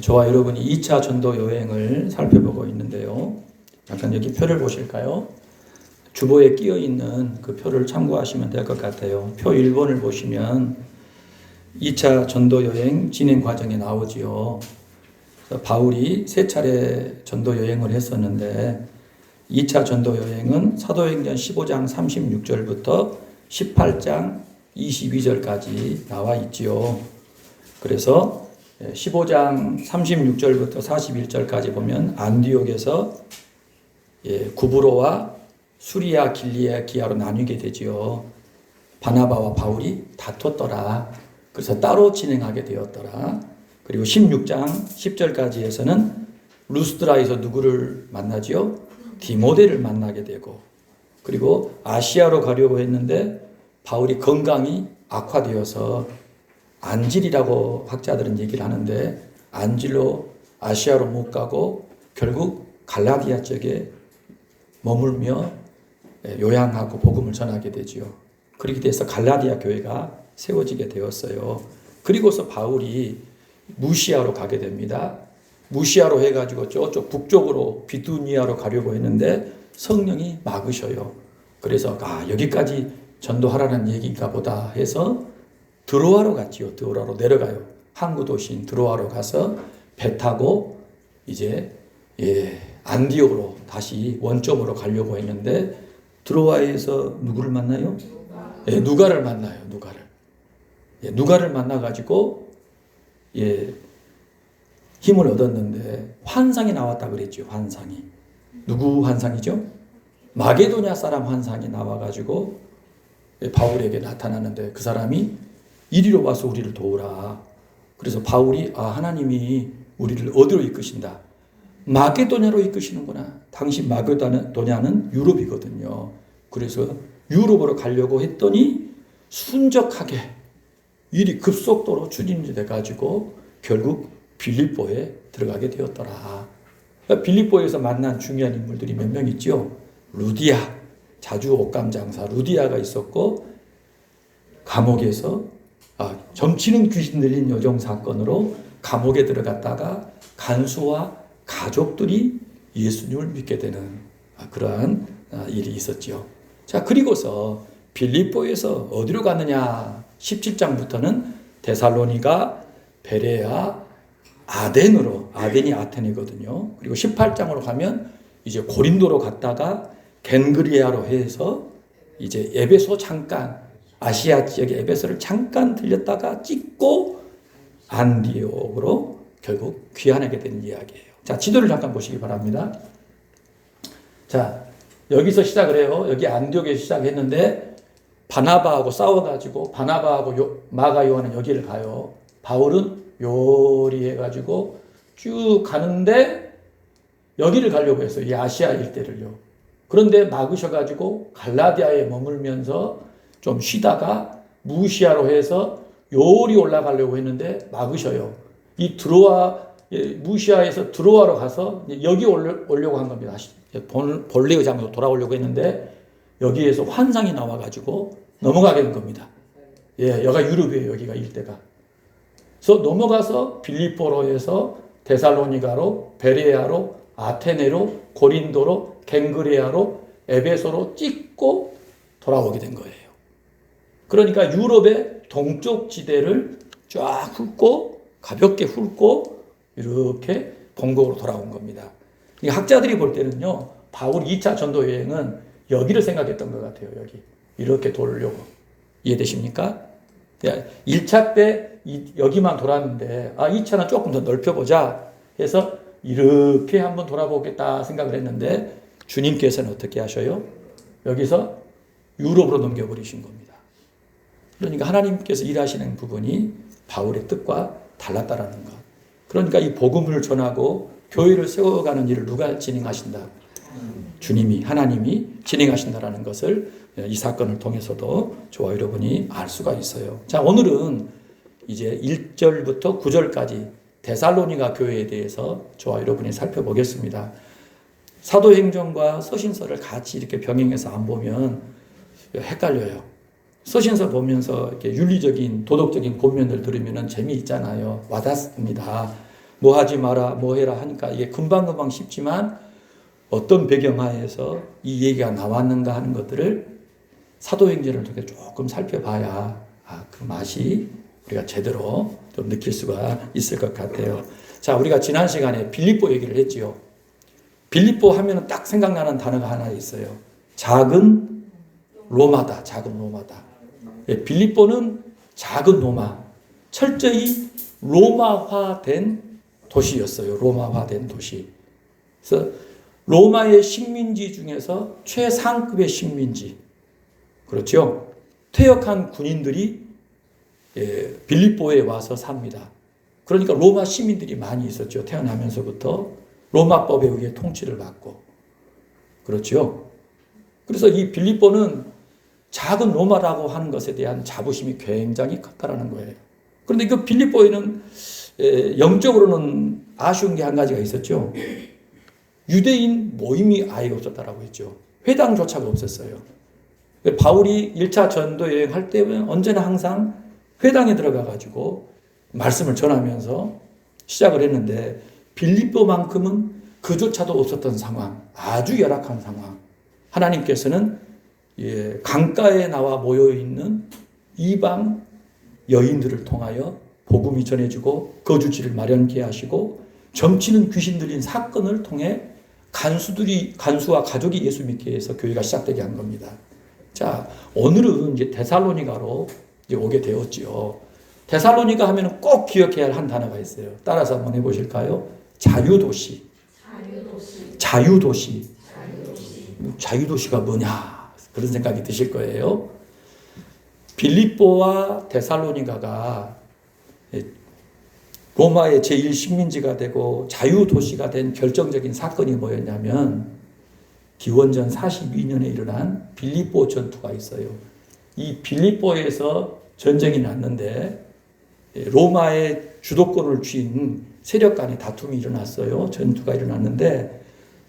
저와 여러분이 2차 전도 여행을 살펴보고 있는데요. 잠깐 여기 표를 보실까요? 주보에 끼어 있는 그 표를 참고하시면 될 것 같아요. 표 1번을 보시면 2차 전도 여행 진행 과정이 나오지요. 바울이 3차례 전도 여행을 했었는데 2차 전도 여행은 사도행전 15장 36절부터 18장 22절까지 나와 있지요. 그래서 15장 36절부터 41절까지 보면 안디옥에서 구브로와 수리아 길리아 기아로 나뉘게 되지요. 바나바와 바울이 다퉜더라. 그래서 따로 진행하게 되었더라. 그리고 16장 10절까지에서는 루스드라에서 누구를 만나지요? 디모데를 만나게 되고, 그리고 아시아로 가려고 했는데 바울이 건강이 악화되어서 안질이라고 학자들은 얘기를 하는데 안질로 아시아로 못 가고 결국 갈라디아 쪽에 머물며 요양하고 복음을 전하게 되지요. 그렇게 돼서 갈라디아 교회가 세워지게 되었어요. 그리고서 바울이 무시아로 가게 됩니다. 무시아로 해가지고 저쪽 북쪽으로 비두니아로 가려고 했는데 성령이 막으셔요. 그래서 여기까지 전도하라는 얘기인가 보다 해서 드로아로 갔지요. 드로아로 내려가요. 항구 도시인 드로아로 가서 배 타고 이제 안디옥으로 다시 원점으로 가려고 했는데 드로아에서 누구를 만나요? 누가를 만나요. 누가를 만나가지고 힘을 얻었는데 환상이 나왔다 그랬죠. 환상이. 누구 환상이죠? 마게도냐 사람 환상이 나와가지고 바울에게 나타나는데 그 사람이 이리로 와서 우리를 도우라. 그래서 바울이 하나님이 우리를 어디로 이끄신다? 마게도냐로 이끄시는구나. 당시 마게도냐는 유럽이거든요. 그래서 유럽으로 가려고 했더니 순적하게 일이 급속도로 추진이 돼가지고 결국 빌립보에 들어가게 되었더라. 빌립보에서 만난 중요한 인물들이 몇 명 있죠. 루디아, 자주 옷감 장사 루디아가 있었고, 감옥에서 점치는 귀신 들린 여종 사건으로 감옥에 들어갔다가 간수와 가족들이 예수님을 믿게 되는 그러한 일이 있었죠. 자, 그리고서 빌립보에서 어디로 갔느냐? 17장부터는 데살로니가, 베레아, 아덴으로, 아덴이 아테네거든요. 그리고 18장으로 가면 이제 고린도로 갔다가 겐그리아로 해서 이제 에베소 잠깐, 아시아 지역의 에베소를 잠깐 들렸다가 찍고 안디옥으로 결국 귀환하게 된 이야기예요. 자, 지도를 잠깐 보시기 바랍니다. 자, 여기서 시작을 해요. 여기 안디옥에서 시작했는데 바나바하고 싸워가지고 바나바하고 마가 요한은 여기를 가요. 바울은 요리해가지고 쭉 가는데 여기를 가려고 했어요. 이 아시아 일대를요. 그런데 막으셔가지고 갈라디아에 머물면서 좀 쉬다가 무시아로 해서 요리 올라가려고 했는데 막으셔요. 이 무시아에서 드로아로 가서 여기 오려고 한 겁니다. 본래의 장소로 돌아오려고 했는데 여기에서 환상이 나와가지고 넘어가게 된 겁니다. 여기가 유럽이에요. 여기가 일대가. 그래서 넘어가서 빌립보로 해서 데살로니가로, 베레아로, 아테네로, 고린도로, 겐그레아로, 에베소로 찍고 돌아오게 된 거예요. 그러니까 유럽의 동쪽 지대를 쫙 훑고 가볍게 훑고 이렇게 본국으로 돌아온 겁니다. 학자들이 볼 때는요, 바울 2차 전도 여행은 여기를 생각했던 것 같아요. 여기 이렇게 돌려고. 이해되십니까? 1차 때 여기만 돌았는데 2차는 조금 더 넓혀보자 해서 이렇게 한번 돌아보겠다 생각을 했는데 주님께서는 어떻게 하셔요? 여기서 유럽으로 넘겨버리신 겁니다. 그러니까 하나님께서 일하시는 부분이 바울의 뜻과 달랐다라는 것. 그러니까 이 복음을 전하고 교회를 세워가는 일을 누가 진행하신다? 주님이, 하나님이 진행하신다라는 것을 이 사건을 통해서도 저와 여러분이 알 수가 있어요. 자, 오늘은 이제 1절부터 9절까지 데살로니가 교회에 대해서 저와 여러분이 살펴보겠습니다. 사도행전과 서신서를 같이 이렇게 병행해서 안 보면 헷갈려요. 서신서 보면서 이렇게 윤리적인 도덕적인 본면들 들으면 재미있잖아요. 와닿습니다. 뭐 하지 마라, 뭐 해라 하니까 이게 금방금방 쉽지만 어떤 배경하에서 이 얘기가 나왔는가 하는 것들을 사도행전을 통해 조금 살펴봐야 그 맛이 우리가 제대로 좀 느낄 수가 있을 것 같아요. 자, 우리가 지난 시간에 빌립보 얘기를 했지요. 빌립보 하면은 딱 생각나는 단어가 하나 있어요. 작은 로마다. 작은 로마다. 예, 빌립보는 작은 로마. 철저히 로마화된 도시였어요. 로마화된 도시. 그래서 로마의 식민지 중에서 최상급의 식민지. 그렇죠? 퇴역한 군인들이 빌립보에 와서 삽니다. 그러니까 로마 시민들이 많이 있었죠. 태어나면서부터 로마법에 의해 통치를 받고. 그렇죠? 그래서 이 빌립보는 작은 로마라고 하는 것에 대한 자부심이 굉장히 컸다라는 거예요. 그런데 그 빌립보에는 영적으로는 아쉬운 게 한 가지가 있었죠. 유대인 모임이 아예 없었다라고 했죠. 회당조차가 없었어요. 바울이 1차 전도 여행할 때는 언제나 항상 회당에 들어가가지고 말씀을 전하면서 시작을 했는데 빌립보만큼은 그조차도 없었던 상황, 아주 열악한 상황. 하나님께서는 강가에 나와 모여있는 이방 여인들을 통하여 복음이 전해지고 거주지를 마련케 하시고 점치는 귀신 들린 사건을 통해 간수와 가족이 예수 믿게 해서 교회가 시작되게 한 겁니다. 자, 오늘은 이제 데살로니가로 이제 오게 되었지요. 데살로니가 하면 꼭 기억해야 할 한 단어가 있어요. 따라서 한번 해보실까요? 자유도시. 자유도시. 자유도시가 뭐냐? 그런 생각이 드실 거예요. 빌립보와 데살로니가가 로마의 제1식민지가 되고 자유도시가 된 결정적인 사건이 뭐였냐면 기원전 42년에 일어난 빌립보 전투가 있어요. 이 빌립보에서 전쟁이 났는데 로마의 주도권을 쥔 세력 간의 다툼이 일어났어요. 전투가 일어났는데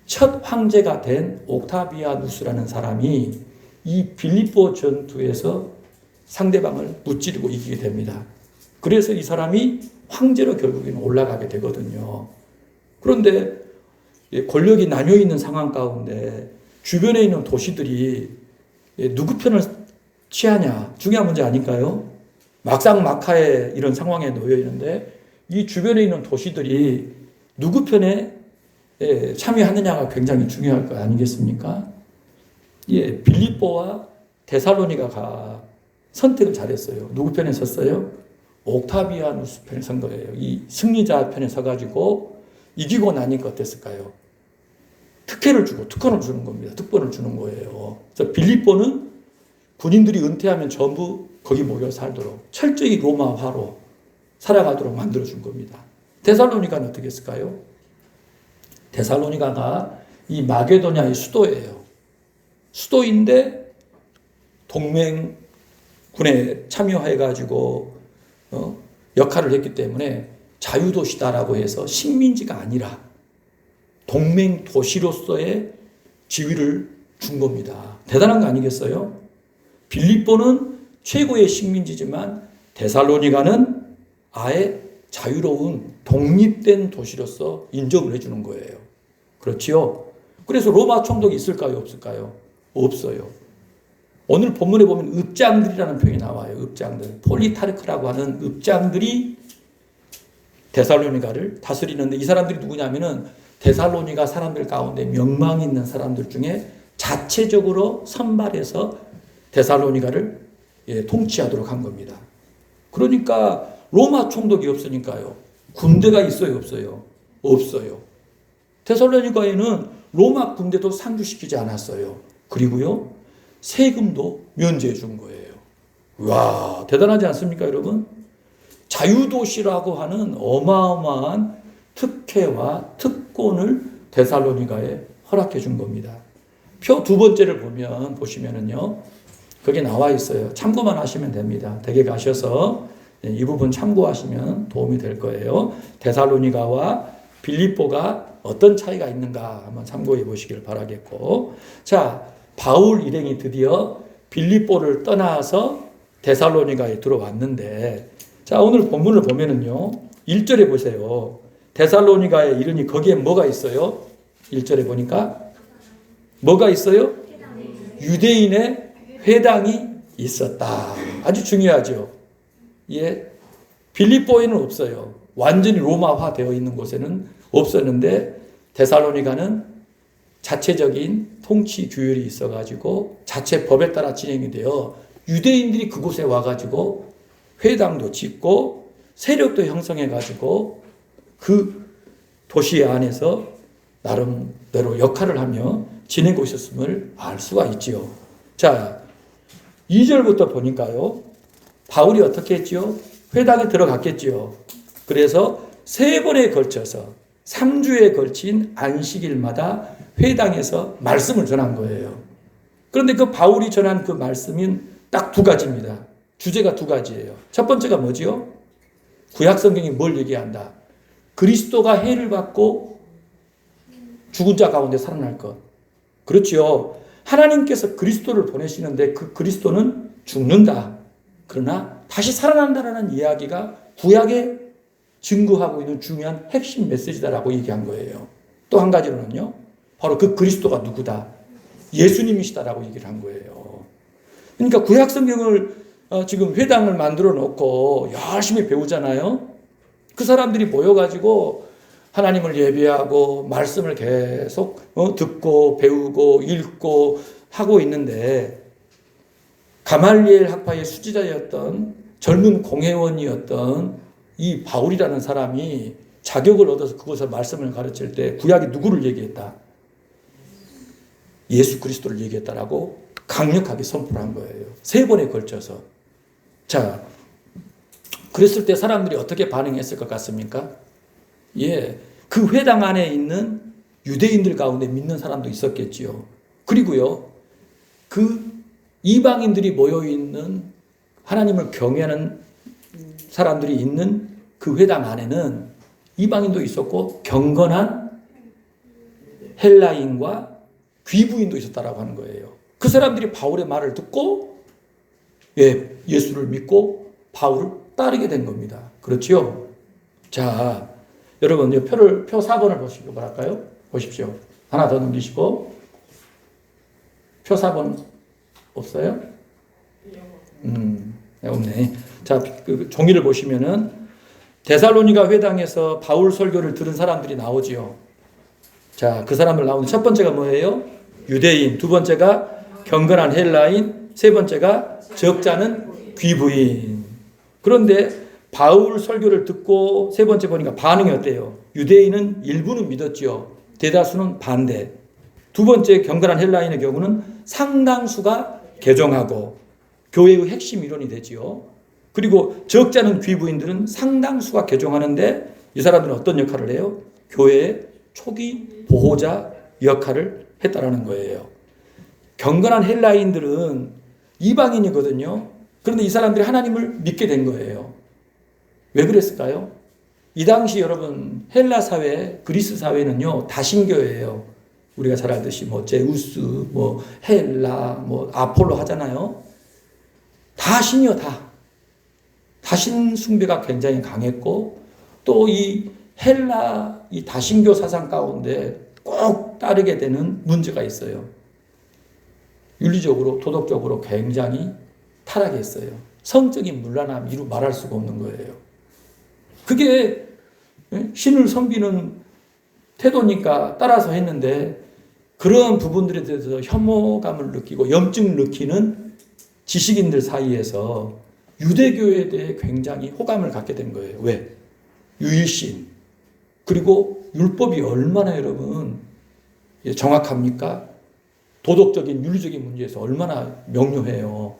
첫 황제가 된 옥타비아누스라는 사람이 이 빌립보 전투에서 상대방을 무찌르고 이기게 됩니다. 그래서 이 사람이 황제로 결국에는 올라가게 되거든요. 그런데 권력이 나뉘어 있는 상황 가운데 주변에 있는 도시들이 누구 편을 취하냐 중요한 문제 아닐까요? 막상 막하에 이런 상황에 놓여 있는데 이 주변에 있는 도시들이 누구 편에 참여하느냐가 굉장히 중요할 거 아니겠습니까? 빌립보와 데살로니가가 선택을 잘했어요. 누구 편에 섰어요? 옥타비아누스 편에 선 거예요. 이 승리자 편에 서가지고 이기고 나니까 어땠을까요? 특혜를 주고 특권을 주는 겁니다. 특권을 주는 거예요. 그래서 빌립보는 군인들이 은퇴하면 전부 거기 모여 살도록 철저히 로마화로 살아가도록 만들어준 겁니다. 데살로니가는 어떻게 했을까요? 데살로니가가 이 마게도냐의 수도예요. 수도인데 동맹군에 참여해가지고 역할을 했기 때문에 자유도시다라고 해서 식민지가 아니라 동맹 도시로서의 지위를 준 겁니다. 대단한 거 아니겠어요? 빌립보는 최고의 식민지지만 데살로니가는 아예 자유로운 독립된 도시로서 인정을 해주는 거예요. 그렇지요? 그래서 로마 총독이 있을까요? 없을까요? 없어요. 오늘 본문에 보면 읍장들이라는 표현이 나와요. 읍장들. 폴리타르크라고 하는 읍장들이 데살로니가를 다스리는데 이 사람들이 누구냐면은 데살로니가 사람들 가운데 명망 있는 사람들 중에 자체적으로 선발해서 데살로니가를 통치하도록 한 겁니다. 그러니까 로마 총독이 없으니까요. 군대가 있어요, 없어요? 없어요. 데살로니가에는 로마 군대도 상주시키지 않았어요. 그리고요, 세금도 면제해 준 거예요. 와, 대단하지 않습니까, 여러분? 자유도시라고 하는 어마어마한 특혜와 특권을 데살로니가에 허락해 준 겁니다. 표 두 번째를 보시면은요, 거기 나와 있어요. 참고만 하시면 됩니다. 댁에 가셔서 이 부분 참고하시면 도움이 될 거예요. 데살로니가와 빌립보가 어떤 차이가 있는가 한번 참고해 보시길 바라겠고, 자, 바울 일행이 드디어 빌립보를 떠나서 데살로니가에 들어왔는데, 자, 오늘 본문을 보면은요, 1절에 보세요. 데살로니가에 이르니 거기에 뭐가 있어요? 1절에 보니까 뭐가 있어요? 유대인의 회당이 있었다. 아주 중요하죠. 예, 빌립보에는 없어요. 완전히 로마화 되어 있는 곳에는 없었는데 데살로니가는 자체적인 통치 규율이 있어가지고 자체 법에 따라 진행이 되어 유대인들이 그곳에 와가지고 회당도 짓고 세력도 형성해가지고 그 도시 안에서 나름대로 역할을 하며 지내고 있었음을 알 수가 있지요. 자, 2절부터 보니까요. 바울이 어떻게 했지요? 회당에 들어갔겠지요. 그래서 3번에 걸쳐서 3주에 걸친 안식일마다 회당에서 말씀을 전한 거예요. 그런데 그 바울이 전한 그 말씀은 딱 2가지입니다. 주제가 2가지예요. 첫 번째가 뭐지요? 구약 성경이 뭘 얘기한다? 그리스도가 해를 받고 죽은 자 가운데 살아날 것. 그렇지요. 하나님께서 그리스도를 보내시는데 그 그리스도는 죽는다. 그러나 다시 살아난다라는 이야기가 구약에 증거하고 있는 중요한 핵심 메시지다라고 얘기한 거예요. 또 한 가지로는요. 바로 그 그리스도가 누구다? 예수님이시다라고 얘기를 한 거예요. 그러니까 구약 성경을 지금 회당을 만들어 놓고 열심히 배우잖아요. 그 사람들이 모여가지고 하나님을 예배하고 말씀을 계속 듣고 배우고 읽고 하고 있는데 가말리엘 학파의 수지자였던 젊은 공회원이었던 이 바울이라는 사람이 자격을 얻어서 그곳에서 말씀을 가르칠 때 구약이 누구를 얘기했다? 예수 그리스도를 얘기했다라고 강력하게 선포를 한 거예요. 3번에 걸쳐서. 자, 그랬을 때 사람들이 어떻게 반응했을 것 같습니까? 예, 그 회당 안에 있는 유대인들 가운데 믿는 사람도 있었겠지요. 그리고요, 그 이방인들이 모여있는 하나님을 경외하는 사람들이 있는 그 회당 안에는 이방인도 있었고 경건한 헬라인과 귀부인도 있었다라고 하는 거예요. 그 사람들이 바울의 말을 듣고 예수를 믿고 바울을 따르게 된 겁니다. 그렇지요? 자, 여러분 표 4번을 보시고 뭐랄까요? 보십시오. 하나 더 넘기시고 표 4번 없어요? 없네. 자, 그 종이를 보시면은 데살로니가 회당에서 바울 설교를 들은 사람들이 나오지요. 자, 그 사람들 나오는 첫 번째가 뭐예요? 유대인. 두 번째가 경건한 헬라인. 세 번째가 적자는 귀부인. 그런데 바울 설교를 듣고 세 번째 보니까 반응이 어때요? 유대인은 일부는 믿었죠. 대다수는 반대. 두 번째 경건한 헬라인의 경우는 상당수가 개종하고 교회의 핵심 이론이 되지요. 그리고 적자는 귀부인들은 상당수가 개종하는데 이 사람들은 어떤 역할을 해요? 교회의 초기 보호자 역할을 했다라는 거예요. 경건한 헬라인들은 이방인이거든요. 그런데 이 사람들이 하나님을 믿게 된 거예요. 왜 그랬을까요? 이 당시 여러분 헬라 사회, 그리스 사회는요 다신교예요. 우리가 잘 알듯이 제우스, 헬라, 아폴로 하잖아요. 다 신이요, 다. 다신 숭배가 굉장히 강했고 또 이 헬라 이 다신교 사상 가운데 꼭 따르게 되는 문제가 있어요. 윤리적으로 도덕적으로 굉장히 타락했어요. 성적인 문란함 이루 말할 수가 없는 거예요. 그게 신을 섬기는 태도니까 따라서 했는데 그런 부분들에 대해서 혐오감을 느끼고 염증을 느끼는 지식인들 사이에서 유대교에 대해 굉장히 호감을 갖게 된 거예요. 왜? 유일신. 그리고 율법이 얼마나 여러분 정확합니까? 도덕적인 윤리적인 문제에서 얼마나 명료해요.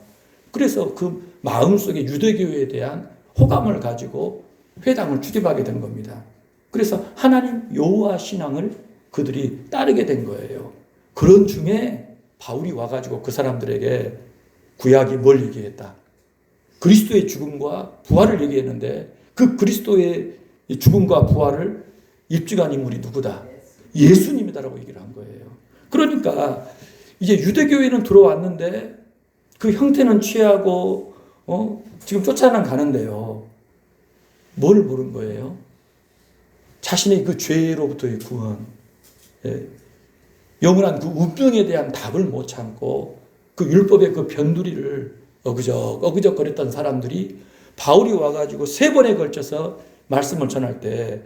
그래서 그 마음속에 유대교에 대한 호감을 가지고 회당을 출입하게 된 겁니다. 그래서 하나님 여호와 신앙을 그들이 따르게 된 거예요. 그런 중에 바울이 와가지고 그 사람들에게 구약이 뭘 얘기했다? 그리스도의 죽음과 부활을 얘기했는데 그 그리스도의 죽음과 부활을 입증한 인물이 누구다? 예수님이다라고 얘기를 한 거예요. 그러니까 이제 유대교회는 들어왔는데 그 형태는 취하고 지금 쫓아는 가는데요. 뭘 모른 거예요? 자신의 그 죄로부터의 구원, 영원한 그 운명에 대한 답을 못 참고 그 율법의 그 변두리를 어그적 거렸던 사람들이 바울이 와가지고 3번에 걸쳐서 말씀을 전할 때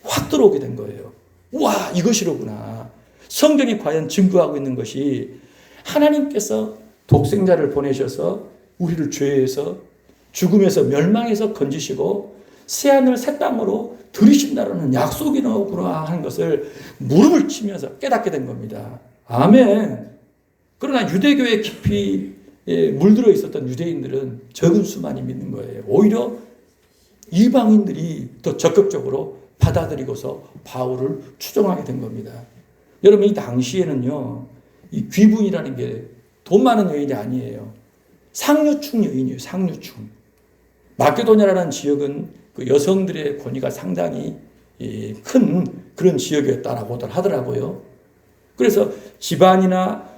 확 들어오게 된 거예요. 와, 이것이로구나. 성경이 과연 증거하고 있는 것이 하나님께서 독생자를 보내셔서 우리를 죄에서 죽음에서 멸망에서 건지시고 새하늘 새 땅으로 들이신다라는 약속이구나 하는 것을 무릎을 치면서 깨닫게 된 겁니다. 아멘. 그러나 유대교에 깊이 물들어 있었던 유대인들은 적은 수만이 믿는 거예요. 오히려 이방인들이 더 적극적으로 받아들이고서 바울을 추종하게 된 겁니다. 여러분, 이 당시에는요, 이 귀분이라는 게 돈 많은 여인이 아니에요. 상류층 여인이에요. 상류층. 마케도냐라는 지역은 그 여성들의 권위가 상당히 큰 그런 지역이었다라고들 하더라고요. 그래서 집안이나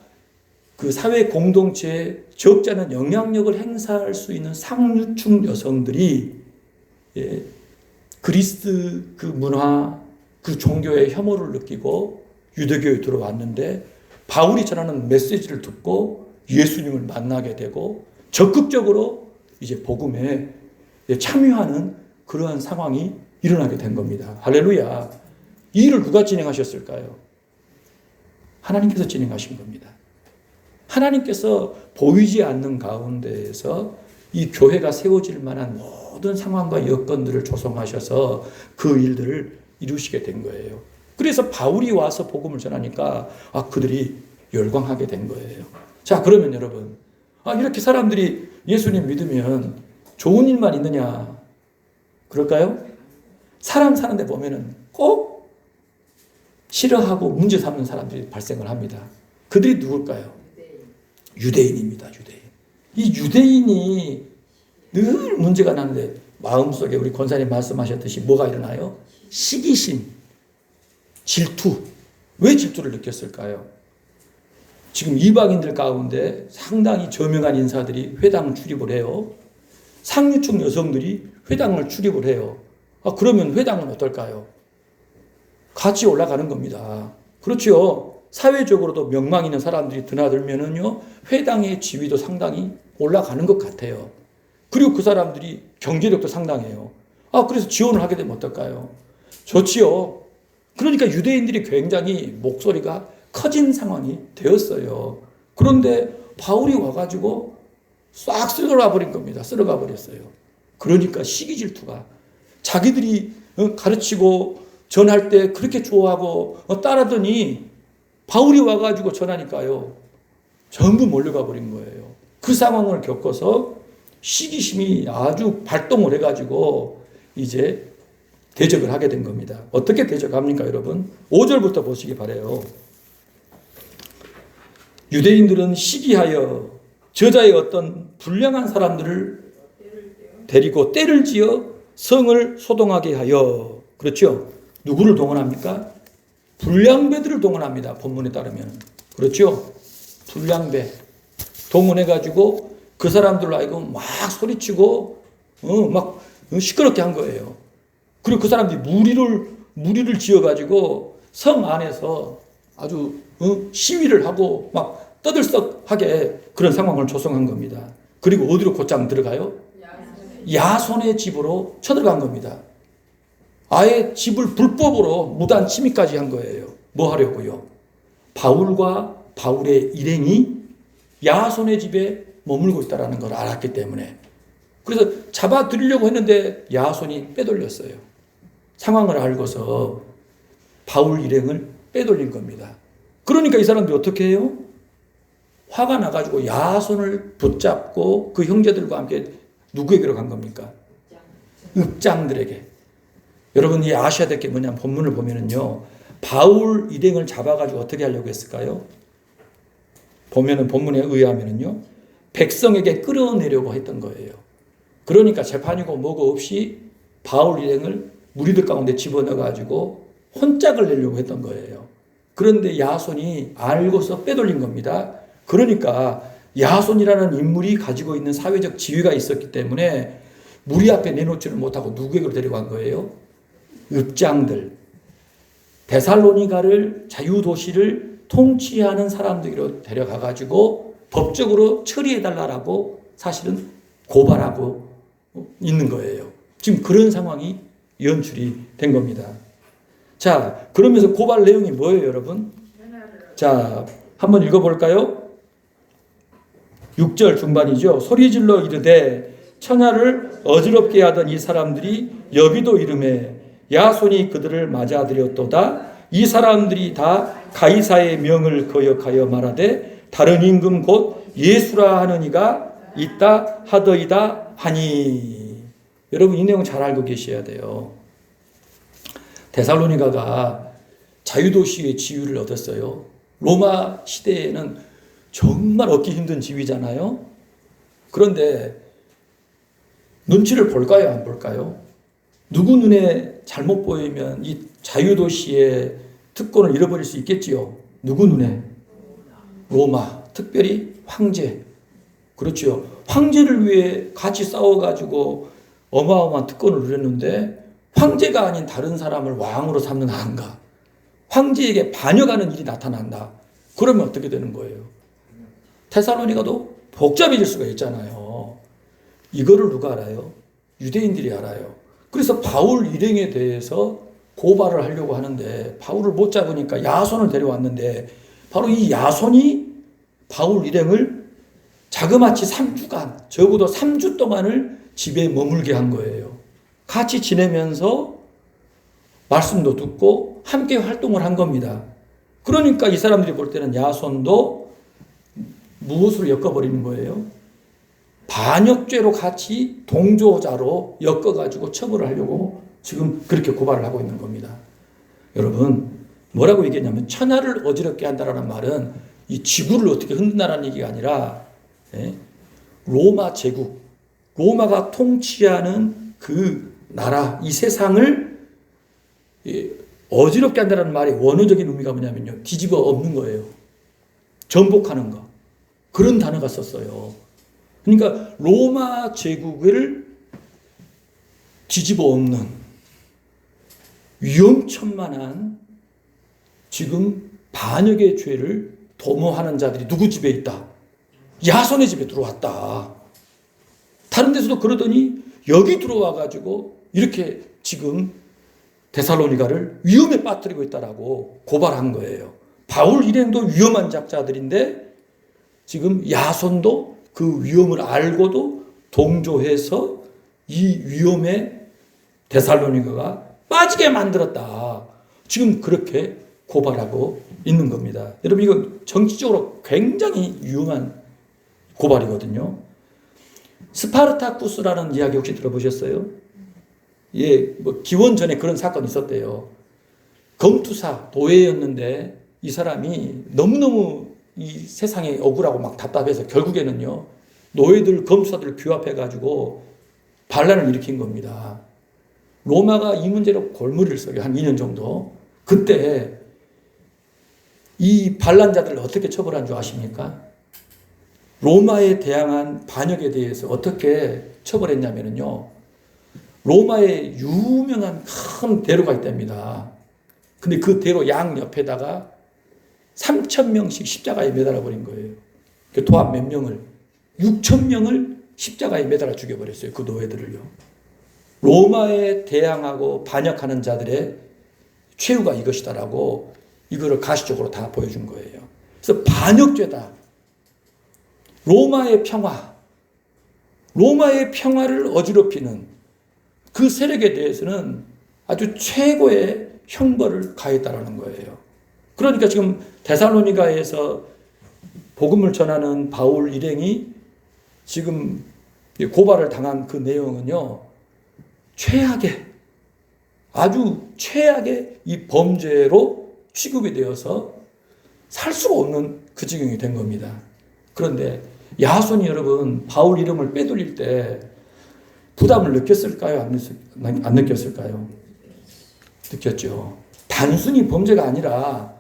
그 사회 공동체에 적지 않은 영향력을 행사할 수 있는 상류층 여성들이 그리스 그 문화, 그 종교의 혐오를 느끼고 유대교에 들어왔는데 바울이 전하는 메시지를 듣고 예수님을 만나게 되고 적극적으로 이제 복음에 참여하는 그러한 상황이 일어나게 된 겁니다. 할렐루야. 이 일을 누가 진행하셨을까요? 하나님께서 진행하신 겁니다. 하나님께서 보이지 않는 가운데에서 이 교회가 세워질 만한 모든 상황과 여건들을 조성하셔서 그 일들을 이루시게 된 거예요. 그래서 바울이 와서 복음을 전하니까 그들이 열광하게 된 거예요. 자, 그러면 여러분, 이렇게 사람들이 예수님 믿으면 좋은 일만 있느냐? 그럴까요? 사람 사는데 보면은 꼭 싫어하고 문제 삼는 사람들이 발생을 합니다. 그들이 누굴까요? 유대인입니다. 유대인. 이 유대인이 늘 문제가 나는데 마음속에 우리 권사님 말씀하셨듯이 뭐가 일어나요? 시기심, 질투. 왜 질투를 느꼈을까요? 지금 이방인들 가운데 상당히 저명한 인사들이 회당 출입을 해요. 상류층 여성들이 회당을 출입을 해요. 그러면 회당은 어떨까요? 같이 올라가는 겁니다. 그렇죠. 사회적으로도 명망 있는 사람들이 드나들면은요, 회당의 지위도 상당히 올라가는 것 같아요. 그리고 그 사람들이 경제력도 상당해요. 그래서 지원을 하게 되면 어떨까요? 좋지요. 그러니까 유대인들이 굉장히 목소리가 커진 상황이 되었어요. 그런데 바울이 와가지고 싹 쓸어가 버린 겁니다. 쓸어가 버렸어요. 그러니까 시기 질투가 자기들이 가르치고 전할 때 그렇게 좋아하고 따르더니 바울이 와가지고 전하니까요, 전부 몰려가 버린 거예요. 그 상황을 겪어서 시기심이 아주 발동을 해가지고 이제 대적을 하게 된 겁니다. 어떻게 대적합니까, 여러분? 5절부터 보시기 바라요. 유대인들은 시기하여 저자의 어떤 불량한 사람들을 데리고 때를 지어 성을 소동하게 하여, 그렇죠? 누구를 동원합니까? 불량배들을 동원합니다. 본문에 따르면. 그렇죠? 불량배 동원해가지고 그 사람들로 하여금 막 소리치고 막 시끄럽게 한 거예요. 그리고 그 사람들이 무리를 지어가지고 성 안에서 아주 시위를 하고 막 떠들썩하게 그런 상황을 조성한 겁니다. 그리고 어디로 곧장 들어가요? 야손의 집으로 쳐들어간 겁니다. 아예 집을 불법으로 무단 침입까지 한 거예요. 뭐 하려고요? 바울과 바울의 일행이 야손의 집에 머물고 있다는 걸 알았기 때문에. 그래서 잡아들이려고 했는데 야손이 빼돌렸어요. 상황을 알고서 바울 일행을 빼돌린 겁니다. 그러니까 이 사람들이 어떻게 해요? 화가 나가지고 야손을 붙잡고 그 형제들과 함께 누구에게로 간 겁니까? 읍장들에게. 여러분이 아셔야 될 게 뭐냐면 본문을 보면은요, 바울 일행을 잡아가지고 어떻게 하려고 했을까요? 보면은 본문에 의하면은요, 백성에게 끌어내려고 했던 거예요. 그러니까 재판이고 뭐고 없이 바울 일행을 무리들 가운데 집어넣어가지고 혼짝을 내려고 했던 거예요. 그런데 야손이 알고서 빼돌린 겁니다. 그러니까 야손이라는 인물이 가지고 있는 사회적 지위가 있었기 때문에 무리 앞에 내놓지를 못하고 누구에게로 데려간 거예요? 읍장들, 데살로니가를 자유도시를 통치하는 사람들로 데려가 가지고 법적으로 처리해달라고 사실은 고발하고 있는 거예요. 지금 그런 상황이 연출이 된 겁니다. 자, 그러면서 고발 내용이 뭐예요, 여러분? 자, 한번 읽어볼까요? 6절 중반이죠. 소리질러 이르되 처녀를 어지럽게 하던 이 사람들이 여기도 이름에 야손이 그들을 맞아들였도다. 이 사람들이 다 가이사의 명을 거역하여 말하되 다른 임금 곧 예수라 하는 이가 있다 하더이다 하니. 여러분 이 내용 잘 알고 계셔야 돼요. 데살로니가가 자유도시의 지위를 얻었어요. 로마 시대에는 정말 얻기 힘든 지위잖아요. 그런데 눈치를 볼까요, 안 볼까요? 누구 눈에 잘못 보이면 이 자유도시의 특권을 잃어버릴 수 있겠지요. 누구 눈에? 로마, 특별히 황제. 그렇죠. 황제를 위해 같이 싸워가지고 어마어마한 특권을 누렸는데 황제가 아닌 다른 사람을 왕으로 삼는 한가. 황제에게 반역하는 일이 나타난다. 그러면 어떻게 되는 거예요? 데살로니가도 복잡해질 수가 있잖아요. 이거를 누가 알아요? 유대인들이 알아요. 그래서 바울 일행에 대해서 고발을 하려고 하는데 바울을 못 잡으니까 야손을 데려왔는데 바로 이 야손이 바울 일행을 자그마치 3주간, 적어도 3주 동안을 집에 머물게 한 거예요. 같이 지내면서 말씀도 듣고 함께 활동을 한 겁니다. 그러니까 이 사람들이 볼 때는 야손도 무엇으로 엮어버리는 거예요? 반역죄로 같이 동조자로 엮어가지고 처벌을 하려고 지금 그렇게 고발을 하고 있는 겁니다. 여러분, 뭐라고 얘기했냐면 천하를 어지럽게 한다라는 말은 이 지구를 어떻게 흔든다는 얘기가 아니라 로마 제국, 로마가 통치하는 그 나라, 이 세상을 어지럽게 한다는 말의 원어적인 의미가 뭐냐면요, 뒤집어 엎는 거예요. 전복하는 거. 그런 단어가 썼어요. 그러니까 로마 제국을 뒤집어 엎는 위험천만한 지금 반역의 죄를 도모하는 자들이 누구 집에 있다? 야손의 집에 들어왔다. 다른 데서도 그러더니 여기 들어와 가지고 이렇게 지금 데살로니가를 위험에 빠뜨리고 있다라고 고발한 거예요. 바울 일행도 위험한 작자들인데 지금 야손도 그 위험을 알고도 동조해서 이 위험에 데살로니가가 빠지게 만들었다. 지금 그렇게 고발하고 있는 겁니다. 여러분 이거 정치적으로 굉장히 위험한 고발이거든요. 스파르타쿠스라는 이야기 혹시 들어보셨어요? 예, 뭐 기원 전에 그런 사건이 있었대요. 검투사 노예였는데 이 사람이 너무너무 이 세상에 억울하고 막 답답해서 결국에는요 노예들 검투사들 규합해가지고 반란을 일으킨 겁니다. 로마가 이 문제로 골머리를 써요. 한 2년 정도. 그때 이 반란자들을 어떻게 처벌한 줄 아십니까? 로마에 대항한 반역에 대해서 어떻게 처벌했냐면요. 로마에 유명한 큰 대로가 있답니다. 근데 그 대로 양 옆에다가 3,000명씩 십자가에 매달아 버린 거예요. 그 도합 몇 명을? 6,000명을 십자가에 매달아 죽여버렸어요. 그 노예들을요. 로마에 대항하고 반역하는 자들의 최후가 이것이다라고 이거를 가시적으로 다 보여준 거예요. 그래서 반역죄다. 로마의 평화, 로마의 평화를 어지럽히는 그 세력에 대해서는 아주 최고의 형벌을 가했다라는 거예요. 그러니까 지금 데살로니가에서 복음을 전하는 바울 일행이 지금 고발을 당한 그 내용은요, 최악의, 아주 최악의 이 범죄로 취급이 되어서 살 수가 없는 그 지경이 된 겁니다. 그런데 야손이 여러분 바울 이름을 빼돌릴 때 부담을 느꼈을까요? 안 느꼈을까요? 느꼈죠. 단순히 범죄가 아니라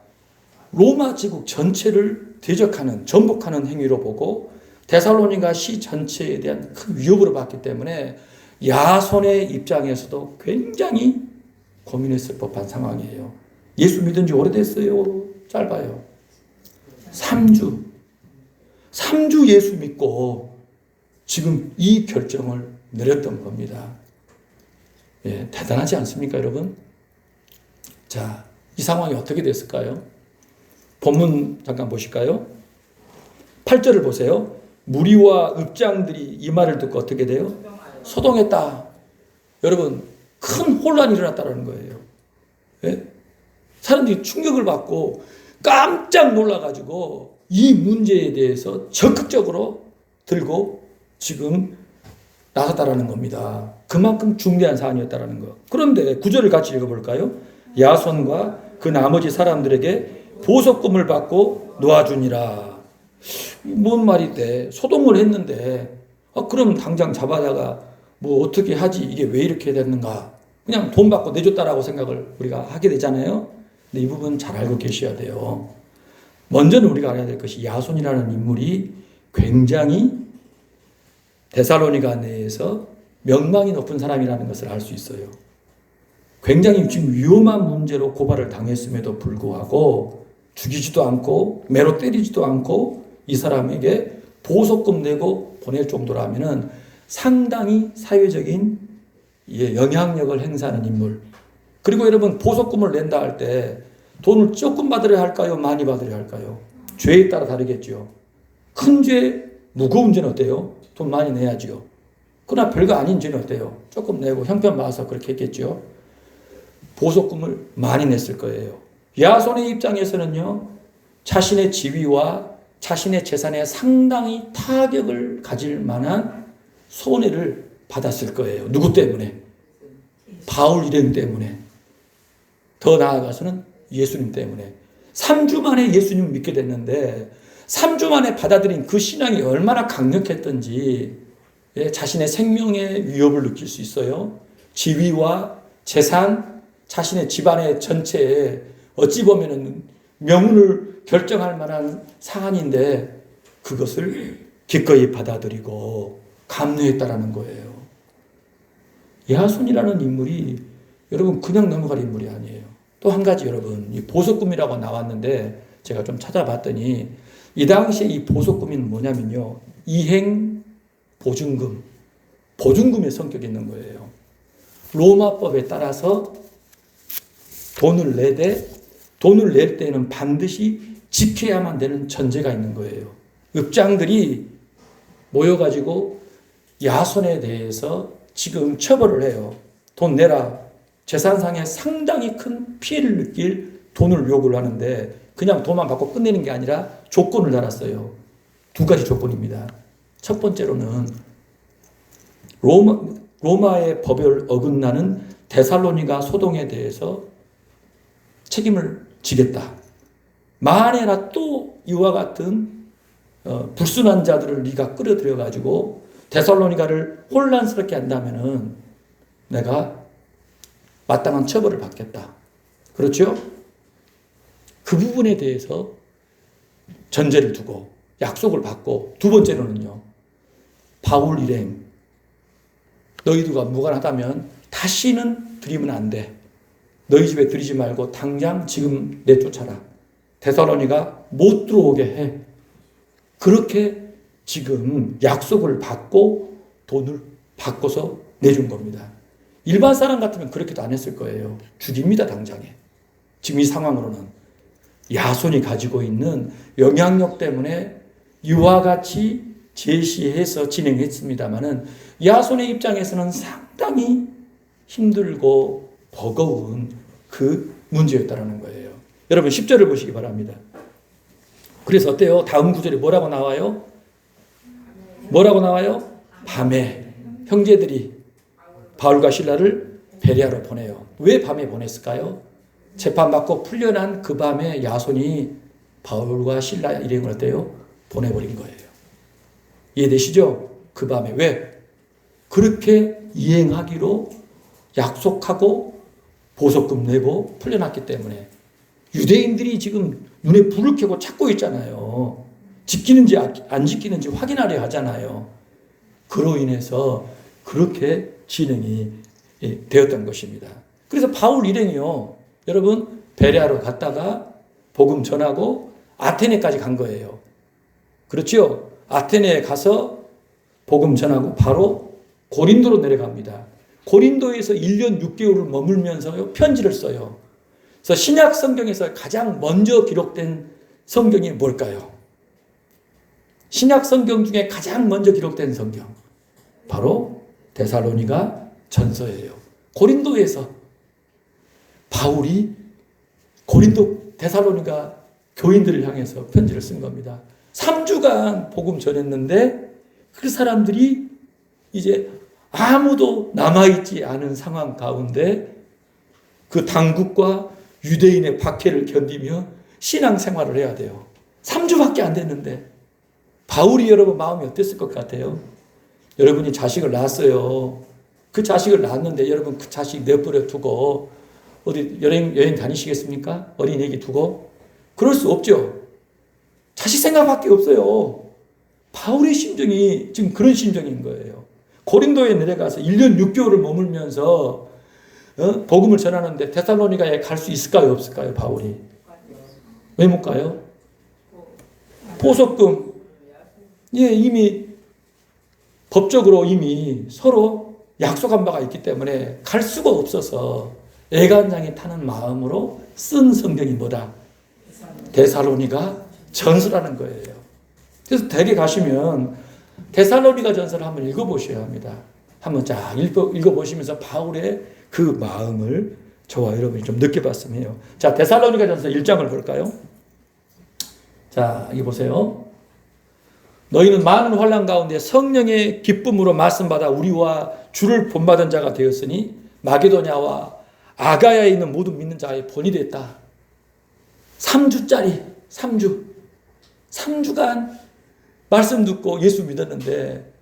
로마 제국 전체를 대적하는, 전복하는 행위로 보고 데살로니가 시 전체에 대한 큰 위협으로 봤기 때문에 야손의 입장에서도 굉장히 고민했을 법한 상황이에요. 예수 믿은 지 오래됐어요? 짧아요. 3주. 3주 예수 믿고 지금 이 결정을 내렸던 겁니다. 예, 대단하지 않습니까, 여러분? 자, 이 상황이 어떻게 됐을까요? 본문 잠깐 보실까요? 8절을 보세요. 무리와 읍장들이 이 말을 듣고 어떻게 돼요? 소동했다. 여러분, 큰 혼란이 일어났다는 거예요. 예? 사람들이 충격을 받고 깜짝 놀라가지고 이 문제에 대해서 적극적으로 들고 지금 나섰다라는 겁니다. 그만큼 중대한 사안이었다라는 거. 그런데 9절을 같이 읽어볼까요? 야손과 그 나머지 사람들에게 보석금을 받고 놓아주니라. 뭔 말인데 소동을 했는데 그럼 당장 잡아다가 뭐 어떻게 하지? 이게 왜 이렇게 됐는가? 그냥 돈 받고 내줬다라고 생각을 우리가 하게 되잖아요. 근데 이 부분 잘 알고 계셔야 돼요. 먼저는 우리가 알아야 될 것이 야손이라는 인물이 굉장히 데살로니가 내에서 명망이 높은 사람이라는 것을 알 수 있어요. 굉장히 지금 위험한 문제로 고발을 당했음에도 불구하고 죽이지도 않고 매로 때리지도 않고 이 사람에게 보석금 내고 보낼 정도라면은 상당히 사회적인 영향력을 행사하는 인물. 그리고 여러분 보석금을 낸다 할 때 돈을 조금 받으려 할까요? 많이 받으려 할까요? 죄에 따라 다르겠죠. 큰 죄, 무거운 죄는 어때요? 돈 많이 내야죠. 그러나 별거 아닌 죄는 어때요? 조금 내고 형편 봐서 그렇게 했겠죠. 보석금을 많이 냈을 거예요. 야손의 입장에서는요, 자신의 지위와 자신의 재산에 상당히 타격을 가질 만한 손해를 받았을 거예요. 누구 때문에? 바울 일행 때문에. 더 나아가서는 예수님 때문에. 3주 만에 예수님을 믿게 됐는데 3주 만에 받아들인 그 신앙이 얼마나 강력했던지 자신의 생명의 위협을 느낄 수 있어요. 지위와 재산, 자신의 집안의 전체에 어찌 보면은 명운을 결정할 만한 사안인데 그것을 기꺼이 받아들이고 감내했다라는 거예요. 야손이라는 인물이 여러분 그냥 넘어갈 인물이 아니에요. 또 한 가지 여러분, 이 보석금이라고 나왔는데 제가 좀 찾아봤더니 이 당시에 이 보석금은 뭐냐면요, 이행 보증금, 보증금의 성격이 있는 거예요. 로마법에 따라서 돈을 내되 돈을 낼 때는 반드시 지켜야만 되는 전제가 있는 거예요. 읍장들이 모여가지고 야손에 대해서 지금 처벌을 해요. 돈 내라. 재산상에 상당히 큰 피해를 느낄 돈을 요구를 하는데 그냥 돈만 받고 끝내는 게 아니라 조건을 달았어요. 두 가지 조건입니다. 첫 번째로는 로마의 법에 어긋나는 데살로니가 소동에 대해서 책임을 지겠다. 만에나 또 이와 같은 불순한 자들을 네가 끌어들여 가지고 데살로니가를 혼란스럽게 한다면은 내가 마땅한 처벌을 받겠다. 그렇죠? 그 부분에 대해서 전제를 두고 약속을 받고, 두 번째로는요, 바울 일행, 너희들과 무관하다면 다시는 들이면 안 돼. 너희 집에 들이지 말고 당장 지금 내쫓아라. 데살로니가 못 들어오게 해. 그렇게 지금 약속을 받고 돈을 바꿔서 내준 겁니다. 일반 사람 같으면 그렇게도 안 했을 거예요. 죽입니다, 당장에. 지금 이 상황으로는. 야손이 가지고 있는 영향력 때문에 이와 같이 제시해서 진행했습니다마는 야손의 입장에서는 상당히 힘들고 버거운 그 문제였다는 거예요. 여러분 10절을 보시기 바랍니다. 그래서 어때요? 다음 구절에 뭐라고 나와요? 뭐라고 나와요? 밤에 형제들이 바울과 실라를 베레아로 보내요. 왜 밤에 보냈을까요? 재판받고 풀려난 그 밤에 야손이 바울과 실라 일행을 어때요? 보내버린 거예요. 이해되시죠? 그 밤에. 왜? 그렇게 이행하기로 약속하고 보석금 내고 풀려났기 때문에. 유대인들이 지금 눈에 불을 켜고 찾고 있잖아요. 지키는지 안 지키는지 확인하려 하잖아요. 그로 인해서 그렇게 진행이 되었던 것입니다. 그래서 바울 일행이요, 여러분 베레아로 갔다가 복음 전하고 아테네까지 간 거예요. 그렇죠? 아테네에 가서 복음 전하고 바로 고린도로 내려갑니다. 고린도에서 1년 6개월을 머물면서 편지를 써요. 그래서 신약 성경에서 가장 먼저 기록된 성경이 뭘까요? 신약 성경 중에 가장 먼저 기록된 성경. 바로 데살로니가 전서예요. 고린도에서 바울이 고린도 데살로니가 교인들을 향해서 편지를 쓴 겁니다. 3주간 복음 전했는데 그 사람들이 이제 아무도 남아있지 않은 상황 가운데 그 당국과 유대인의 박해를 견디며 신앙생활을 해야 돼요. 3주밖에 안 됐는데 바울이 여러분 마음이 어땠을 것 같아요? 여러분이 자식을 낳았어요. 그 자식을 낳았는데 여러분 그 자식 내버려 두고 어디 여행 다니시겠습니까? 어린애기 두고? 그럴 수 없죠. 자식 생각밖에 없어요. 바울의 심정이 지금 그런 심정인 거예요. 고린도에 내려가서 1년 6개월을 머물면서 복음을 전하는데 데살로니가에 갈 수 있을까요? 없을까요? 바울이. 왜 못 가요? 보석금. 예, 이미 법적으로 이미 서로 약속한 바가 있기 때문에 갈 수가 없어서 애간장이 타는 마음으로 쓴 성경이 뭐다? 데살로니가 전서라는 거예요. 그래서 댁에 가시면 데살로니가 전서를 한번 읽어보셔야 합니다. 한번 쫙 읽어보시면서 바울의 그 마음을 저와 여러분이 좀 느껴봤으면 해요. 자, 데살로니가 전서 1장을 볼까요? 자, 여기 보세요. 너희는 많은 환난 가운데 성령의 기쁨으로 말씀받아 우리와 주를 본받은 자가 되었으니 마게도냐와 아가야에 있는 모든 믿는 자의 본이 됐다. 3주짜리 3주간 말씀 듣고 예수 믿었는데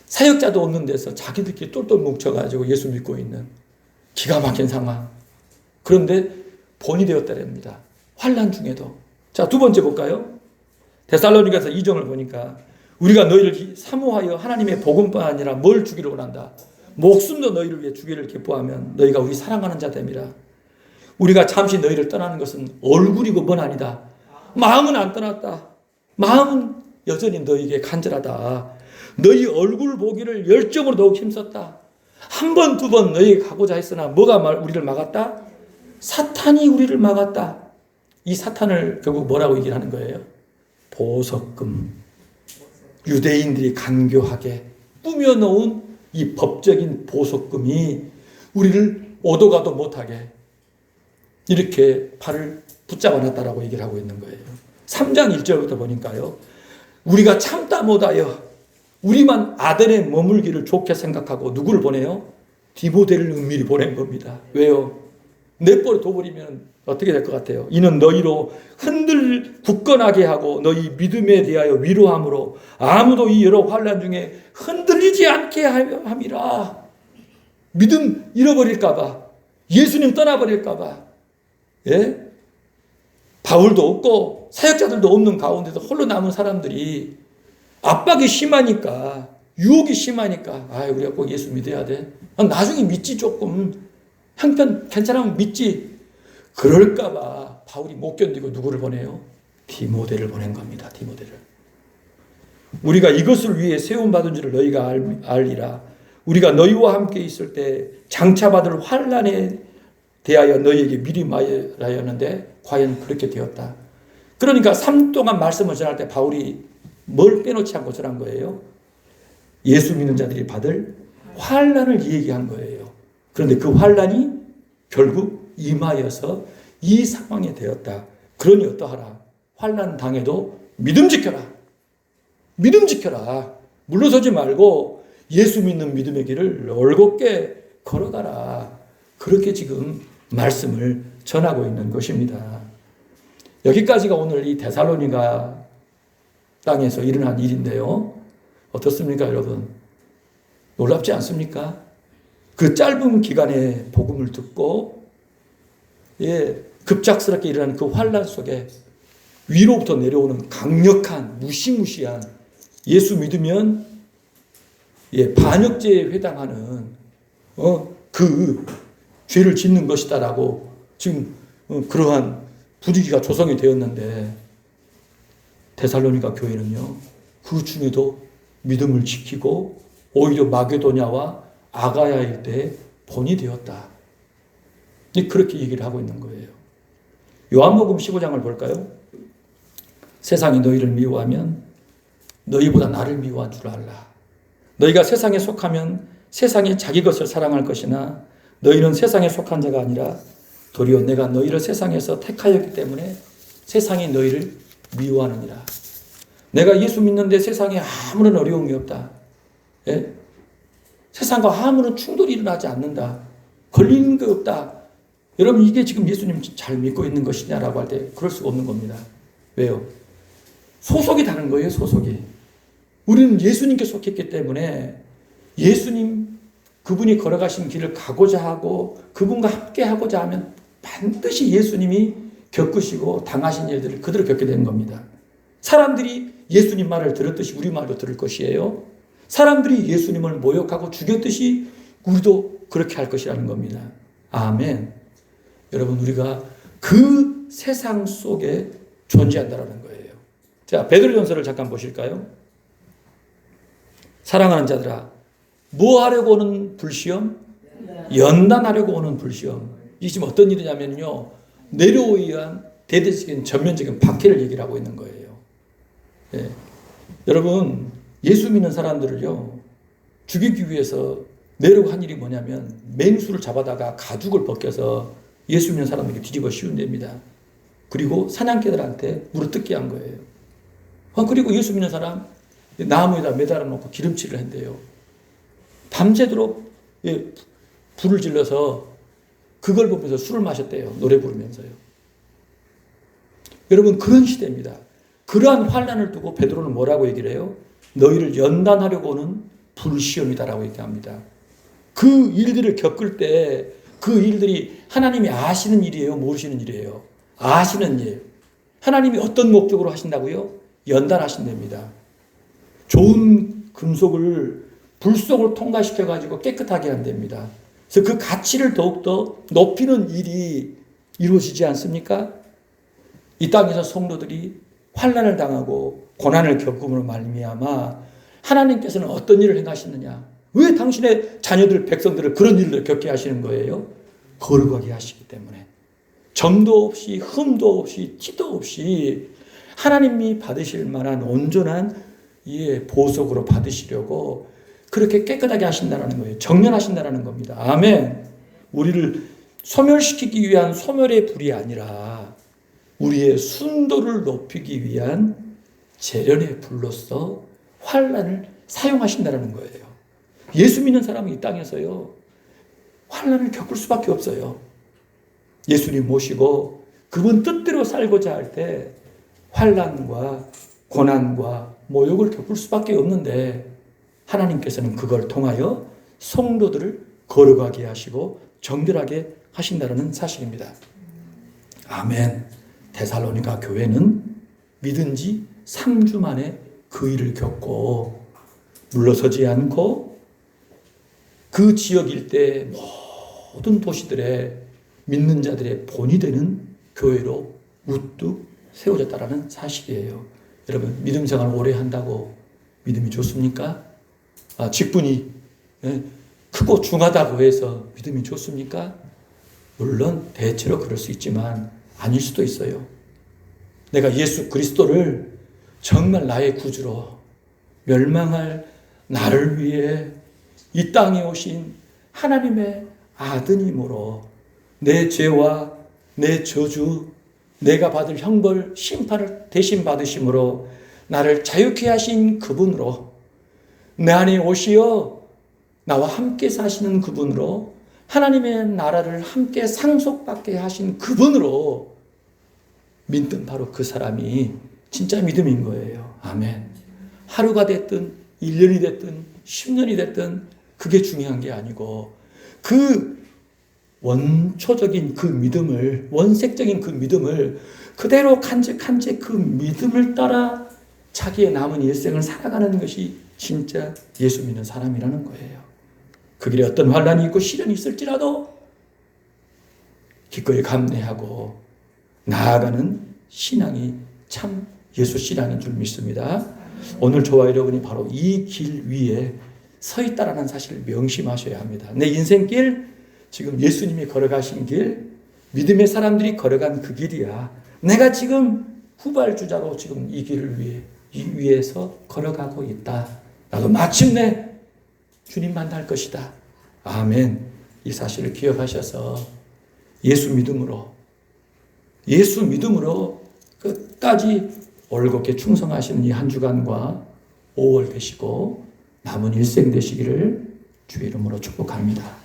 사역자도 없는 데서 자기들끼리 똘똘 뭉쳐가지고 예수 믿고 있는 기가 막힌 상황. 그런데 본이 되었다랍니다. 환난 중에도. 자, 두 번째 볼까요? 데살로니가서 2장을 보니까 우리가 너희를 사모하여 하나님의 복음뿐 아니라 뭘 주기를 원한다. 목숨도 너희를 위해 주기를 기뻐하면 너희가 우리 사랑하는 자 됨이라. 우리가 잠시 너희를 떠나는 것은 얼굴이고 뭔 아니다. 마음은 안 떠났다. 마음은 여전히 너희에게 간절하다. 너희 얼굴 보기를 열정으로 더욱 힘썼다. 한 번, 두 번 너희에게 가고자 했으나 뭐가 우리를 막았다? 사탄이 우리를 막았다. 이 사탄을 결국 뭐라고 얘기를 하는 거예요? 보석금. 유대인들이 간교하게 꾸며놓은 이 법적인 보석금이 우리를 오도 가도 못하게 이렇게 팔을 붙잡아놨다라고 얘기를 하고 있는 거예요. 3장 1절부터 보니까요. 우리가 참다 못하여 우리만 아덴에 머물기를 좋게 생각하고 누구를 보내요? 디모데를 은밀히 보낸 겁니다. 왜요? 내버려 둬버리면 어떻게 될 것 같아요? 이는 너희로 굳건하게 하고 너희 믿음에 대하여 위로함으로 아무도 이 여러 환난 중에 흔들리지 않게 함이라. 믿음 잃어버릴까 봐. 예수님 떠나버릴까 봐. 예? 바울도 없고 사역자들도 없는 가운데서 홀로 남은 사람들이 압박이 심하니까, 유혹이 심하니까, 우리가 꼭 예수 믿어야 돼. 나중에 믿지 조금. 형편 괜찮으면 믿지. 그럴까봐 바울이 못 견디고 누구를 보내요? 디모데를 보낸 겁니다. 디모데를. 우리가 이것을 위해 세움받은 줄을 너희가 알리라. 우리가 너희와 함께 있을 때 장차받을 환난에 대하여 너희에게 미리 말하였는데 과연 그렇게 되었다. 그러니까 3 동안 말씀을 전할 때 바울이 뭘 빼놓지 않고 전한 거예요? 예수 믿는 자들이 받을 환난을 얘기한 거예요. 그런데 그 환난이 결국 임하여서 이 상황이 되었다. 그러니 어떠하라? 환난 당해도 믿음 지켜라. 믿음 지켜라. 물러서지 말고 예수 믿는 믿음의 길을 올곧게 걸어가라. 그렇게 지금 말씀을 전하고 있는 것입니다. 여기까지가 오늘 이 데살로니가 땅에서 일어난 일인데요. 어떻습니까, 여러분? 놀랍지 않습니까? 그 짧은 기간에 복음을 듣고 급작스럽게 일어나는 그 환난 속에 위로부터 내려오는 강력한 무시무시한 예수 믿으면 반역죄에 해당하는 그 죄를 짓는 것이다라고 지금 그러한 분위기가 조성이 되었는데 데살로니가 교회는요, 그 중에도 믿음을 지키고 오히려 마게도냐와 아가야 일대에 본이 되었다. 그렇게 얘기를 하고 있는 거예요. 요한복음 15장을 볼까요? 세상이 너희를 미워하면 너희보다 나를 미워한 줄 알라. 너희가 세상에 속하면 세상이 자기 것을 사랑할 것이나 너희는 세상에 속한 자가 아니라 도리어 내가 너희를 세상에서 택하였기 때문에 세상이 너희를 미워하느니라. 내가 예수 믿는데 세상에 아무런 어려움이 없다. 예? 세상과 아무런 충돌이 일어나지 않는다. 걸리는 게 없다. 여러분, 이게 지금 예수님 잘 믿고 있는 것이냐라고 할 때 그럴 수가 없는 겁니다. 왜요? 소속이 다른 거예요, 소속이. 우리는 예수님께 속했기 때문에 예수님, 그분이 걸어가신 길을 가고자 하고 그분과 함께 하고자 하면 반드시 예수님이 겪으시고 당하신 일들을 그대로 겪게 되는 겁니다. 사람들이 예수님 말을 들었듯이 우리 말도 들을 것이에요. 사람들이 예수님을 모욕하고 죽였듯이 우리도 그렇게 할 것이라는 겁니다. 아멘. 여러분, 우리가 그 세상 속에 존재한다는 거예요. 자, 베드로전서를 잠깐 보실까요? 사랑하는 자들아, 뭐 하려고 오는 불시험? 연단하려고 오는 불시험. 이게 지금 어떤 일이냐면요, 내려오기 위한 대대적인 전면적인 박해를 얘기를 하고 있는 거예요. 예. 여러분, 예수 믿는 사람들을요, 죽이기 위해서 내려고 한 일이 뭐냐면 맹수를 잡아다가 가죽을 벗겨서 예수 믿는 사람에게 뒤집어 씌운답니다. 그리고 사냥개들한테 물어뜯게 한 거예요. 그리고 예수 믿는 사람 나무에다 매달아 놓고 기름칠을 한대요. 밤새도록 불을 질러서 그걸 보면서 술을 마셨대요. 노래 부르면서요. 여러분, 그런 시대입니다. 그러한 환난을 두고 베드로는 뭐라고 얘기를 해요? 너희를 연단하려고 오는 불시험이다라고 얘기합니다. 그 일들을 겪을 때 그 일들이 하나님이 아시는 일이에요? 모르시는 일이에요? 아시는 일. 하나님이 어떤 목적으로 하신다고요? 연단하신답니다. 좋은 금속을 불 속을 통과시켜가지고 깨끗하게 한답니다. 그래서 그 가치를 더욱더 높이는 일이 이루어지지 않습니까? 이 땅에서 성도들이 환난을 당하고 고난을 겪음으로 말미암아 하나님께서는 어떤 일을 행하시느냐? 왜 당신의 자녀들, 백성들을 그런 일을 겪게 하시는 거예요? 거룩하게 하시기 때문에. 점도 없이 흠도 없이 티도 없이 하나님이 받으실 만한 온전한 보석으로 받으시려고 그렇게 깨끗하게 하신다는 거예요. 정련하신다는 겁니다. 아멘. 우리를 소멸시키기 위한 소멸의 불이 아니라 우리의 순도를 높이기 위한 재련의 불로서 환난을 사용하신다는 거예요. 예수 믿는 사람은 이 땅에서요, 환난을 겪을 수밖에 없어요. 예수님 모시고 그분 뜻대로 살고자 할 때 환난과 고난과 모욕을 겪을 수밖에 없는데 하나님께서는 그걸 통하여 성도들을 거룩하게 하시고 정결하게 하신다는 사실입니다. 아멘. 데살로니가 교회는 믿은 지 3주 만에 그 일을 겪고 물러서지 않고 그 지역 일대 모든 도시들의 믿는 자들의 본이 되는 교회로 우뚝 세워졌다는 사실이에요. 여러분, 믿음 생활 오래 한다고 믿음이 좋습니까? 직분이 크고 중하다고 해서 믿음이 좋습니까? 물론 대체로 그럴 수 있지만 아닐 수도 있어요. 내가 예수 그리스도를 정말 나의 구주로 멸망할 나를 위해 이 땅에 오신 하나님의 아드님으로 내 죄와 내 저주, 내가 받을 형벌, 심판을 대신 받으심으로 나를 자유케 하신 그분으로 내 안에 오시어 나와 함께 사시는 그분으로 하나님의 나라를 함께 상속받게 하신 그분으로 믿는 바로 그 사람이 진짜 믿음인 거예요. 아멘. 하루가 됐든 1년이 됐든 10년이 됐든 그게 중요한 게 아니고 그 원초적인 그 믿음을, 원색적인 그 믿음을 그대로 간직간직 그 믿음을 따라 자기의 남은 일생을 살아가는 것이 진짜 예수 믿는 사람이라는 거예요. 그 길에 어떤 환난이 있고 시련이 있을지라도 기꺼이 감내하고 나아가는 신앙이 참 예수 신앙인 줄 믿습니다. 오늘 저와 여러분이 바로 이 길 위에 서 있다라는 사실을 명심하셔야 합니다. 내 인생길, 지금 예수님이 걸어가신 길, 믿음의 사람들이 걸어간 그 길이야. 내가 지금 후발주자로 지금 이 길을 위해 이 위에서 걸어가고 있다. 나도 마침내 주님 만날 것이다. 아멘. 이 사실을 기억하셔서 예수 믿음으로 끝까지 올곧게 충성하시는 이 한 주간과 5월 되시고 남은 일생 되시기를 주의 이름으로 축복합니다.